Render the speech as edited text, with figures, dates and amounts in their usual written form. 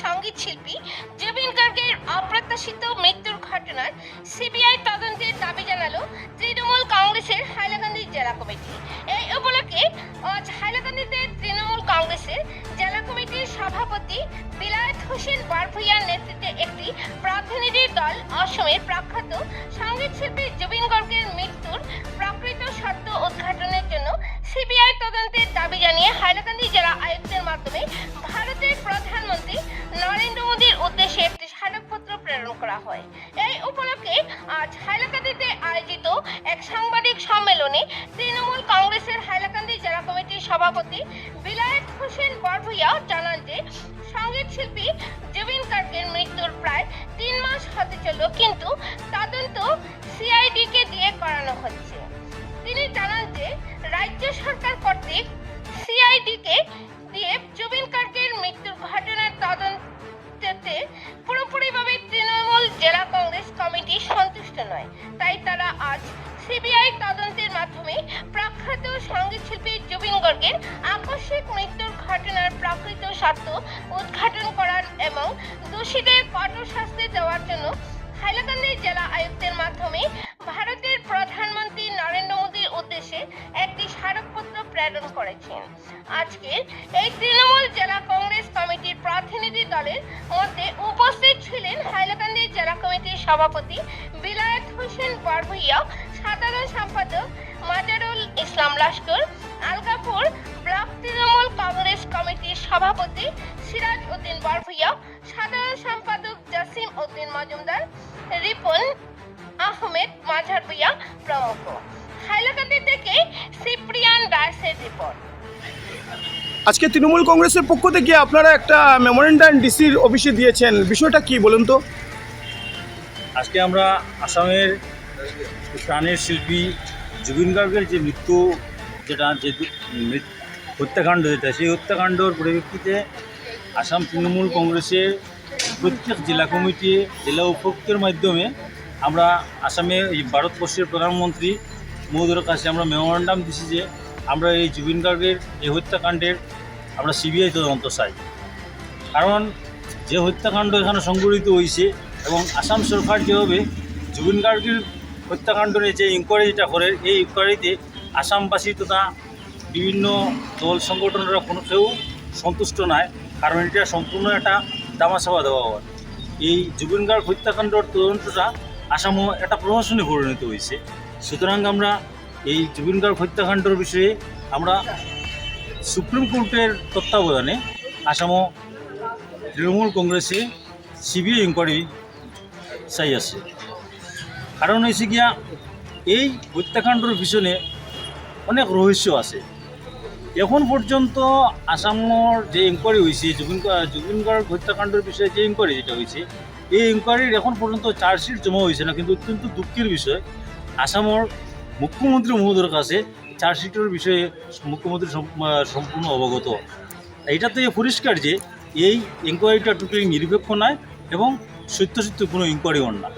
সঙ্গীত শিল্পী জুবিন গার্গের অপ্রত্যাশিত মৃত্যুর ঘটনায় সিবিআই তদন্তের দাবি জানালো তৃণমূল কংগ্রেসের হাইলাকান্দি জেলা কমিটি। এই উপলক্ষে আজ হাইলাকান্দিতে তৃণমূল কংগ্রেসের জেলা কমিটির সভাপতি বিলায়েত হোসেন বারভূঁইয়ার নেতৃত্বে একটি প্রতিনিধি দল অসমের প্রখ্যাত সঙ্গীত শিল্পী জুবিন গার্গের মৃত্যুর প্রকৃত সত্য উদ্ঘাটনের জন্য সিবিআই তদন্তের দাবি জানিয়ে হাইলাকান্দি জেলা আয়ুক্তের মাধ্যমে ভারতের প্রধানমন্ত্রী নরেন্দ্র মোদীর উদ্দেশ্যে একটি স্মারকপত্র প্রেরণ করা হয়। এই উপলক্ষে আজ হাইলাকান্দিতে আয়োজিত এক সাংবাদিক সম্মেলনে তৃণমূল কংগ্রেসের হাইলাকান্দি জেলা কমিটির সভাপতি বিলায়েত হোসেন বারভূঁইয়া জানান যে সঙ্গীত শিল্পী জুবিন গার্গের মৃত্যুর প্রায় 3 মাস হতে চলল, কিন্তু তদন্ত সিআইডিকে দিয়ে করানো হচ্ছে। তিনি জানান যে রাজ্য সরকার কর্তৃক সিআইডিকে দিয়ে জুবিন গার্গের মৃত্যুর ঘটনার তদন্তে পুরোপুরিভাবে তৃণমূল জেলা কংগ্রেস কমিটি সন্তুষ্ট নয়। তাই তারা আজ সিবিআই তদন্তের মাধ্যমে প্রখ্যাত সঙ্গীত শিল্পী জুবিন গার্গের আকস্মিক মৃত্যুর ঘটনার প্রকৃত সত্য উদ্ঘাটন করার এবং দোষীদের কঠোর শাস্তি দেওয়ার জন্য হাইলাকান্দি জেলা আয়ুক্তের মাধ্যমে ভারতের প্রধানমন্ত্রী নরেন্দ্র মোদীর উদ্দেশ্যে একটি স্মারকপত্র প্রেরণ করেছেন। আজকের এই তৃণমূল জেলা কংগ্রেস কমিটির প্রতিনিধি দলের মধ্যে উপস্থিত ছিলেন হাইলাকান্দি জেলা কমিটির সভাপতি বিলায়েত হোসেন বারভূঁইয়া, সাধারণ সম্পাদক মাজারুল ইসলাম লস্কর, আলগাপুর ব্লক তৃণমূল কংগ্রেস কমিটির সভাপতি সিরাজ উদ্দিন বারভূঁইয়া, সাধারণ সম্পাদক জাসিম উদ্দিন মজুমদার, রিপন আহমেদ মাঝারভূঁইয়া প্রমুখ। হাইলাকান্দি থেকে সিপ্রিয়ান দাসের রিপোর্ট। আজকে তৃণমূল কংগ্রেসের পক্ষ থেকে আপনারা একটা মেমোরেন্ডাম ডিসির অফিসে দিয়েছেন, বিষয়টা কি বলুন তো? আজকে আমরা আসামের প্রাণের শিল্পী জুবিন গার্গের যে মৃত্যু, হত্যাকাণ্ড যেটা, সেই হত্যাকাণ্ডর পরিপ্রেক্ষিতে আসাম তৃণমূল কংগ্রেসের প্রত্যেক জেলা কমিটি, জেলা উপাধ্যক্ষের মাধ্যমে আমরা আসামে এই ভারতবর্ষের প্রধানমন্ত্রী মহোদয়ের কাছে আমরা মেমোরেন্ডাম দিছি যে আমরা এই জুবিন গার্গের এই হত্যাকাণ্ডের আমরা সিবিআই তদন্ত চাই। কারণ যে হত্যাকাণ্ড এখানে সংঘটিত হয়েছে এবং আসাম সরকার যেভাবে জুবিন গার্গের হত্যাকাণ্ডের যে ইনকোয়ারিটা করে, এই ইনকোয়ারিতে আসামবাসী তথা বিভিন্ন দল সংগঠনেরা কোনো কেউ সন্তুষ্ট নয়। কারণ এটা সম্পূর্ণ একটা দামাচাপা দেওয়া হয়। এই জুবিন গার্গ হত্যাকাণ্ডের তদন্তটা আসামও একটা প্রহসনে পরিণত হয়েছে। সুতরাং আমরা এই জুবিন গার্গ হত্যাকাণ্ডের বিষয়ে আমরা সুপ্রিম কোর্টের তত্ত্বাবধানে আসামও তৃণমূল কংগ্রেসে সিবিআই ইনকোয়ারি চাই আছে। কারণ হয়েছে গিয়া এই হত্যাকাণ্ডের পিছনে অনেক রহস্য আছে। এখন পর্যন্ত আসামের যে ইনকোয়ারি হয়েছে জুবিন গার্গ হত্যাকাণ্ডের বিষয়ে যে ইনকোয়ারি যেটা হয়েছে, এই ইনকোয়ারির এখন পর্যন্ত চার্জশিট জমা হয়েছে না। কিন্তু অত্যন্ত দুঃখের বিষয়, আসামের মুখ্যমন্ত্রী মহোদয়ের কাছে চার্জশিটের বিষয়ে মুখ্যমন্ত্রী সম্পূর্ণ অবগত। এইটাতে পরিষ্কার যে এই ইনকোয়ারিটা টোটালি নিরপেক্ষ নয় এবং সত্য কোনো ইনকোয়ারি হন না।